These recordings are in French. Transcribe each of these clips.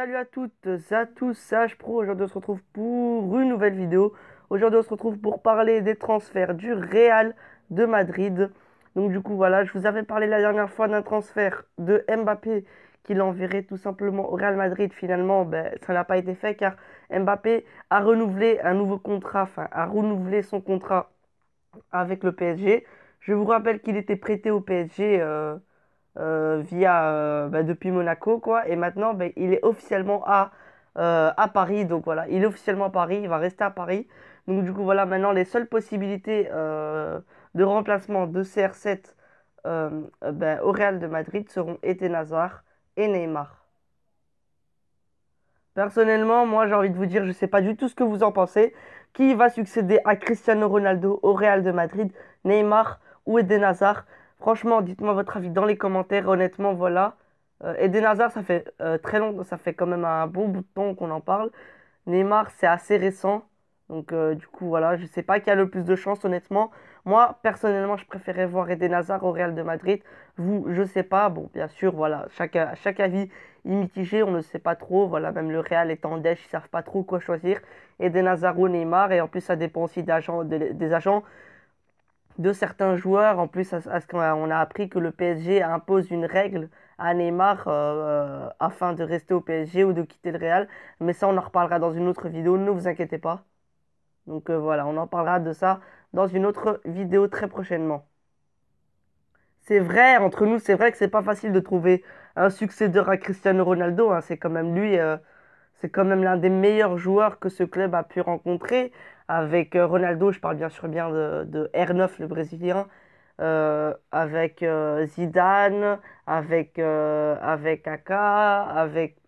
Salut à toutes, à tous, Sage Pro. Aujourd'hui, on se retrouve pour une nouvelle vidéo. Aujourd'hui, on se retrouve pour parler des transferts du Real de Madrid. Donc, du coup, voilà, je vous avais parlé la dernière fois d'un transfert de Mbappé qu'il enverrait tout simplement au Real Madrid. Finalement, ben, ça n'a pas été fait car Mbappé a renouvelé un nouveau contrat, enfin, a renouvelé son contrat avec le PSG. Je vous rappelle qu'il était prêté au PSG. Via bah, depuis Monaco quoi, et maintenant bah, il est officiellement à Paris. Donc voilà, il est officiellement à Paris, il va rester à Paris. Donc du coup voilà, maintenant les seules possibilités de remplacement de CR7 bah, au Real de Madrid seront Eden Hazard et Neymar. Personnellement, moi j'ai envie de vous dire, je sais pas du tout ce que vous en pensez. Qui va succéder à Cristiano Ronaldo au Real de Madrid? Neymar ou Eden Hazard? Franchement, dites-moi votre avis dans les commentaires. Honnêtement, voilà. Eden Hazard, ça fait très longtemps, ça fait quand même un bon bout de temps qu'on en parle. Neymar, c'est assez récent. Donc, du coup, voilà, je sais pas qui a le plus de chance, honnêtement. Moi, personnellement, je préférais voir Eden Hazard au Real de Madrid. Vous, je sais pas. Bon, bien sûr, voilà, chaque avis est mitigé, on ne sait pas trop. Voilà, même le Real est en dèche, ils savent pas trop quoi choisir. Eden Hazard ou Neymar. Et en plus, ça dépend aussi des agents de certains joueurs. En plus, à ce qu'on a appris que le PSG impose une règle à Neymar afin de rester au PSG ou de quitter le Real. Mais ça, on en reparlera dans une autre vidéo, ne vous inquiétez pas. Donc voilà, on en parlera de ça dans une autre vidéo très prochainement. C'est vrai, entre nous, c'est vrai que c'est pas facile de trouver un successeur à Cristiano Ronaldo, hein. C'est quand même lui, c'est quand même l'un des meilleurs joueurs que ce club a pu rencontrer. Avec Ronaldo, je parle bien sûr bien de R9, le Brésilien, avec Zidane, avec Kaká,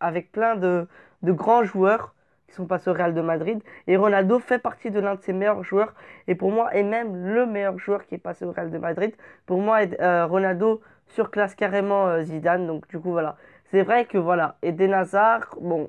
avec plein de grands joueurs qui sont passés au Real de Madrid. Et Ronaldo fait partie de l'un de ses meilleurs joueurs. Et pour moi, est même le meilleur joueur qui est passé au Real de Madrid. Pour moi, Ronaldo surclasse carrément Zidane. Donc du coup, voilà. C'est vrai que voilà, Eden Hazard, bon,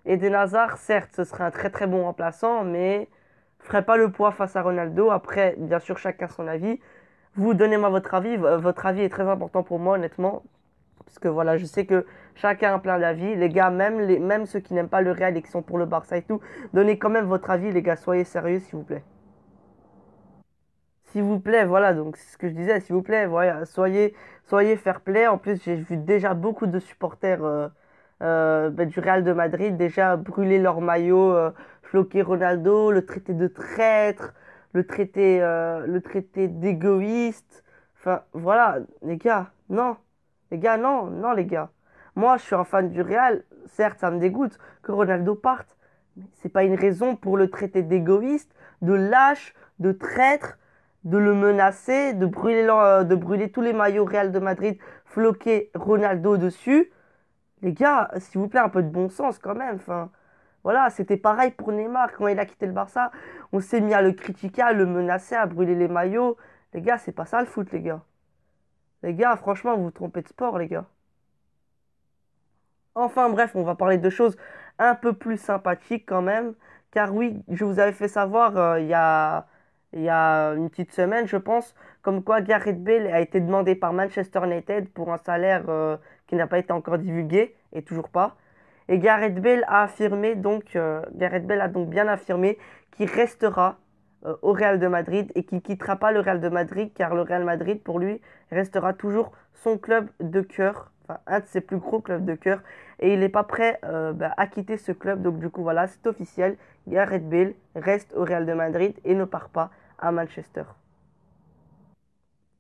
Eden Hazard, certes, ce serait un très très bon remplaçant, mais ferait pas le poids face à Ronaldo. Après, bien sûr, chacun son avis. Vous donnez-moi votre avis. Votre avis est très important pour moi, honnêtement. Parce que voilà, je sais que chacun a plein d'avis. Les gars, même ceux qui n'aiment pas le Real et qui sont pour le Barça et tout, donnez quand même votre avis, les gars. Soyez sérieux, s'il vous plaît. S'il vous plaît, voilà, donc c'est ce que je disais, s'il vous plaît, voilà, soyez fair play. En plus, j'ai vu déjà beaucoup de supporters bah, du Real de Madrid déjà brûler leur maillot, floquer Ronaldo, le traiter de traître, le traiter d'égoïste. Enfin, voilà, les gars, non. Les gars, non, non, les gars. Moi, je suis un fan du Real. Certes, ça me dégoûte que Ronaldo parte, mais c'est pas une raison pour le traiter d'égoïste, de lâche, de traître, de le menacer, de brûler tous les maillots Real de Madrid, floquer Ronaldo dessus. Les gars, s'il vous plaît, un peu de bon sens quand même. Enfin, voilà, c'était pareil pour Neymar quand il a quitté le Barça. On s'est mis à le critiquer, à le menacer, à brûler les maillots. Les gars, c'est pas ça le foot, les gars. Les gars, franchement, vous vous trompez de sport, les gars. Enfin bref, on va parler de choses un peu plus sympathiques quand même. Car oui, je vous avais fait savoir il y a une petite semaine, je pense, comme quoi Gareth Bale a été demandé par Manchester United pour un salaire qui n'a pas été encore divulgué, et toujours pas. Et Gareth Bale a donc bien affirmé qu'il restera au Real de Madrid et qu'il quittera pas le Real de Madrid, car le Real Madrid, pour lui, restera toujours son club de cœur, enfin un de ses plus gros clubs de cœur, et il n'est pas prêt bah, à quitter ce club. Donc du coup voilà, c'est officiel, Gareth Bale reste au Real de Madrid et ne part pas à Manchester.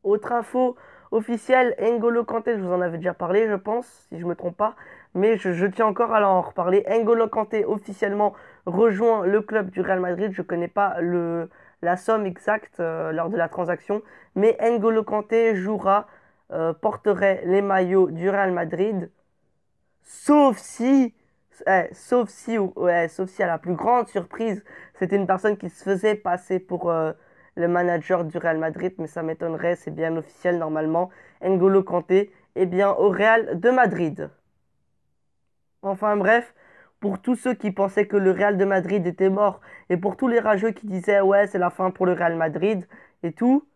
Autre info officielle, N'Golo Kanté, je vous en avais déjà parlé, je pense, si je ne me trompe pas, mais je tiens encore à en reparler. N'Golo Kanté officiellement rejoint le club du Real Madrid. Je ne connais pas la somme exacte lors de la transaction, mais N'Golo Kanté porterait les maillots du Real Madrid, sauf si, sauf si à la plus grande surprise, c'était une personne qui se faisait passer pour le manager du Real Madrid, mais ça m'étonnerait, c'est bien officiel normalement. N'Golo Kanté est bien au Real de Madrid. Enfin bref, pour tous ceux qui pensaient que le Real de Madrid était mort, et pour tous les rageux qui disaient ouais c'est la fin pour le Real Madrid et tout,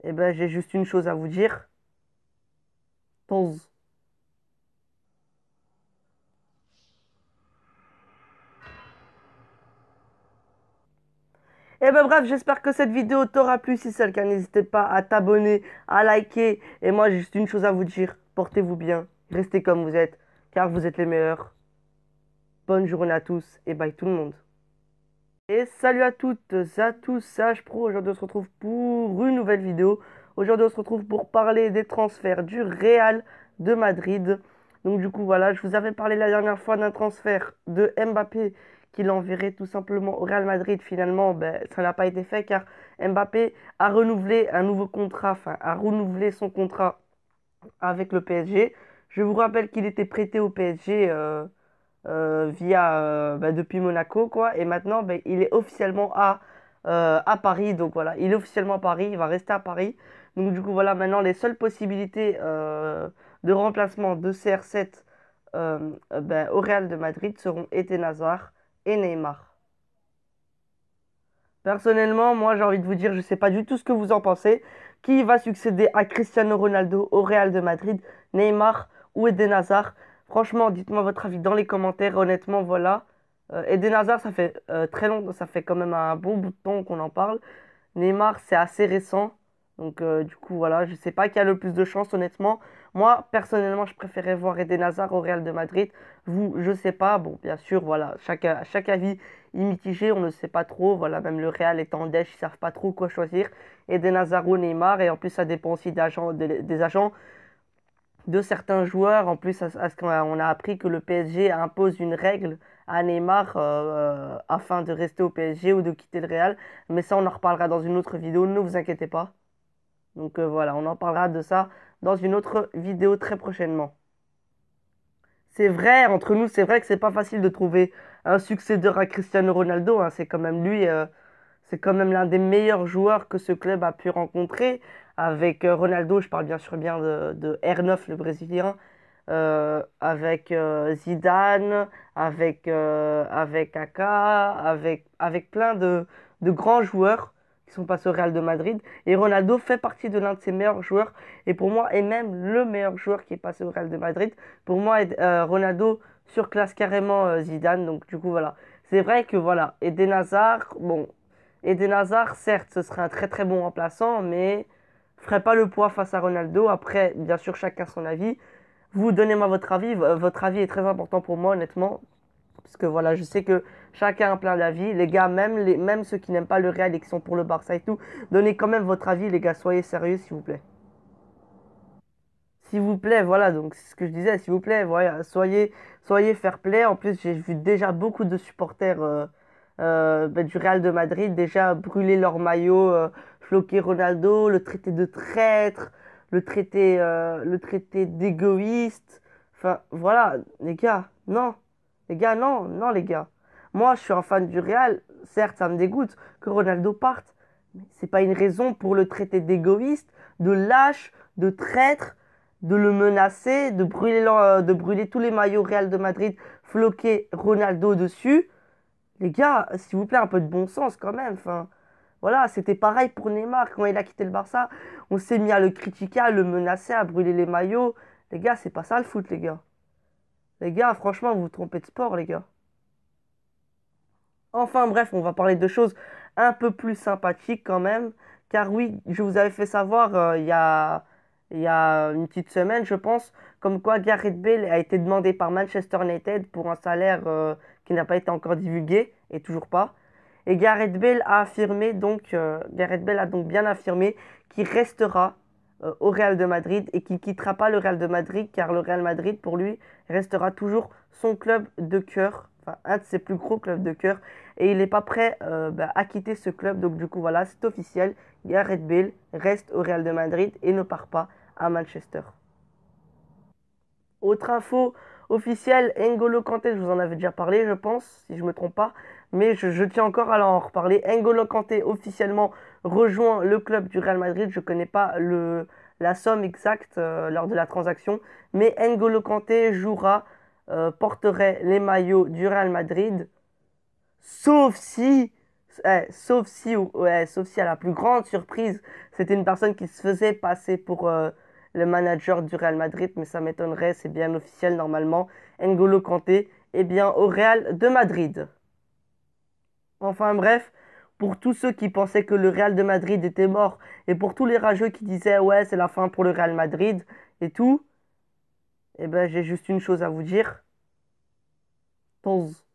eh ben j'ai juste une chose à vous dire. Pause. Et ben bref, j'espère que cette vidéo t'aura plu. Si c'est le cas, n'hésitez pas à t'abonner, à liker. Et moi, j'ai juste une chose à vous dire. Portez-vous bien. Restez comme vous êtes, car vous êtes les meilleurs. Bonne journée à tous et bye tout le monde. Et salut à toutes, à tous, Sage Pro. Aujourd'hui, on se retrouve pour une nouvelle vidéo. Aujourd'hui, on se retrouve pour parler des transferts du Real de Madrid. Donc, du coup, voilà, je vous avais parlé la dernière fois d'un transfert de Mbappé qui l'enverrait tout simplement au Real Madrid. Finalement, ben, ça n'a pas été fait car Mbappé a renouvelé un nouveau contrat, enfin, a renouvelé son contrat avec le PSG. Je vous rappelle qu'il était prêté au PSG. Via bah, depuis Monaco quoi et maintenant bah, il est officiellement à Paris donc voilà il est officiellement à Paris, il va rester à Paris donc du coup voilà maintenant les seules possibilités de remplacement de CR7 bah, au Real de Madrid seront Eden Hazard et Neymar. Personnellement, moi j'ai envie de vous dire, je sais pas du tout ce que vous en pensez. Qui va succéder à Cristiano Ronaldo au Real de Madrid, Neymar ou Eden Hazard? Franchement, dites-moi votre avis dans les commentaires. Honnêtement, voilà. Eden Hazard, ça fait très longtemps, ça fait quand même un bon bout de temps qu'on en parle. Neymar, c'est assez récent. Donc, du coup, voilà, je sais pas qui a le plus de chance, honnêtement. Moi, personnellement, je préférais voir Eden Hazard au Real de Madrid. Vous, je sais pas. Bon, bien sûr, voilà, chaque avis est mitigé, on ne sait pas trop. Voilà, même le Real est en dèche, ils savent pas trop quoi choisir. Eden Hazard ou Neymar. Et en plus, ça dépend aussi des agents de certains joueurs. En plus, à ce qu'on a appris que le PSG impose une règle à Neymar afin de rester au PSG ou de quitter le Real. Mais ça, on en reparlera dans une autre vidéo, ne vous inquiétez pas. Donc voilà, on en parlera de ça dans une autre vidéo très prochainement. C'est vrai, entre nous, c'est vrai que c'est pas facile de trouver un successeur à Cristiano Ronaldo, hein. C'est quand même lui, c'est quand même l'un des meilleurs joueurs que ce club a pu rencontrer. Avec Ronaldo, je parle bien sûr bien de R9, le Brésilien, avec Zidane, avec Kaká, avec plein de grands joueurs qui sont passés au Real de Madrid. Et Ronaldo fait partie de l'un de ses meilleurs joueurs. Et pour moi, est même le meilleur joueur qui est passé au Real de Madrid. Pour moi, Ronaldo surclasse carrément Zidane. Donc du coup, voilà. C'est vrai que voilà, Eden Hazard, bon, Eden Hazard, certes, ce serait un très très bon remplaçant, mais ferait pas le poids face à Ronaldo. Après, bien sûr, chacun son avis. Vous donnez-moi votre avis. Votre avis est très important pour moi, honnêtement. Parce que voilà, je sais que chacun a plein d'avis. Les gars, même ceux qui n'aiment pas le Real et qui sont pour le Barça et tout, donnez quand même votre avis, les gars. Soyez sérieux, s'il vous plaît. S'il vous plaît, voilà, donc c'est ce que je disais, s'il vous plaît, voilà, soyez fair play. En plus, j'ai vu déjà beaucoup de supporters bah, du Real de Madrid déjà brûler leur maillot, floquer Ronaldo, le traiter de traître, le traiter d'égoïste. Enfin, voilà, les gars, non. Les gars, non, non, les gars. Moi, je suis un fan du Real. Certes, ça me dégoûte que Ronaldo parte, mais c'est pas une raison pour le traiter d'égoïste, de lâche, de traître, de le menacer, de brûler tous les maillots Real de Madrid, floquer Ronaldo dessus. Les gars, s'il vous plaît, un peu de bon sens quand même. Enfin, voilà, c'était pareil pour Neymar quand il a quitté le Barça. On s'est mis à le critiquer, à le menacer, à brûler les maillots. Les gars, c'est pas ça le foot, les gars. Les gars, franchement, vous vous trompez de sport, les gars. Enfin bref, on va parler de choses un peu plus sympathiques quand même. Car oui, je vous avais fait savoir il y a une petite semaine, je pense, comme quoi Gareth Bale a été demandé par Manchester United pour un salaire qui n'a pas été encore divulgué, et toujours pas. Et Gareth Bale a affirmé donc, Gareth Bale a donc bien affirmé qu'il restera au Real de Madrid et qu'il ne quittera pas le Real de Madrid car le Real Madrid pour lui restera toujours son club de cœur, enfin un de ses plus gros clubs de cœur et il n'est pas prêt bah, à quitter ce club. Donc du coup voilà, c'est officiel, Gareth Bale reste au Real de Madrid et ne part pas à Manchester. Autre info officielle, N'Golo Kanté, je vous en avais déjà parlé, je pense, si je ne me trompe pas, mais je tiens encore à en reparler. N'Golo Kanté officiellement rejoint le club du Real Madrid. Je ne connais pas la somme exacte lors de la transaction, mais N'Golo Kanté jouera, porterait les maillots du Real Madrid, sauf si, sauf si à la plus grande surprise, c'était une personne qui se faisait passer pour le manager du Real Madrid, mais ça m'étonnerait, c'est bien officiel normalement. N'Golo Kanté est bien au Real de Madrid. Enfin bref, pour tous ceux qui pensaient que le Real de Madrid était mort et pour tous les rageux qui disaient ouais, c'est la fin pour le Real Madrid et tout, eh ben, j'ai juste une chose à vous dire. Tonz.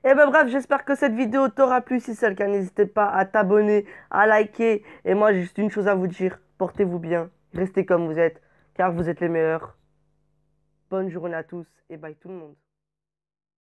Et ben bref, j'espère que cette vidéo t'aura plu. Si c'est le cas, n'hésitez pas à t'abonner, à liker. Et moi, j'ai juste une chose à vous dire. Portez-vous bien. Restez comme vous êtes, car vous êtes les meilleurs. Bonne journée à tous et bye tout le monde.